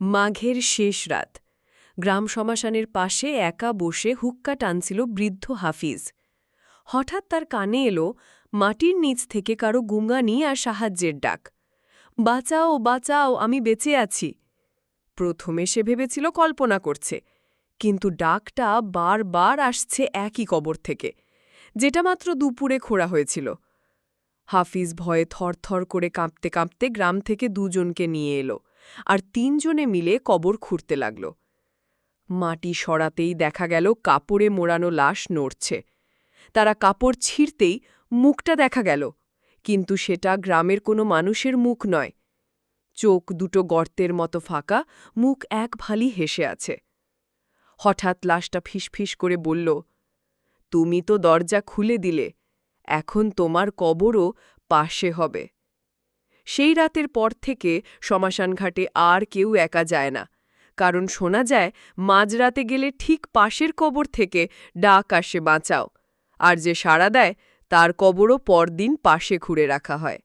মাঘের শেষ রাত গ্রাম শ্মশানের পাশে একা বসে হুক্কা টানছিল বৃদ্ধ হাফিজ। হঠাৎ তার কানে এলো মাটির নিচ থেকে কারো গুঙানি আর সাহায্যের ডাক। বাঁচাও বাঁচাও, আমি বেঁচে আছি। প্রথমে সে ভেবেছিল কল্পনা করছে, কিন্তু ডাকটা বারবার আসছে একই কবর থেকে, যেটা মাত্র দুপুরে খোঁড়া হয়েছিল। হাফিজ ভয়ে থরথর করে কাঁপতে কাঁপতে গ্রাম থেকে দুজনকে নিয়ে এলো, আর তিনজনে মিলে কবর খুঁড়তে লাগল। মাটি সরাতেই দেখা গেল কাপড়ে মোড়ানো লাশ নড়ছে। তারা কাপড় ছিঁড়তেই মুখটা দেখা গেল, কিন্তু সেটা গ্রামের কোনো মানুষের মুখ নয়। চোখ দুটো গর্তের মতো ফাঁকা, মুখ এক ভালি হেসে আছে। হঠাৎ লাশটা ফিসফিস করে বলল, তুমি তো দরজা খুলে দিলে, এখন তোমার কবরও পাশে হবে। সেই রাতের পর থেকে শ্মশানঘাটে আর কেউ একা যায় না, কারণ শোনা যায় মাঝরাতে গেলে ঠিক পাশের কবর থেকে ডাক আসে, বাঁচাও। আর যে সাড়া দেয় তার কবরও পরদিন পাশে খুঁড়ে রাখা হয়।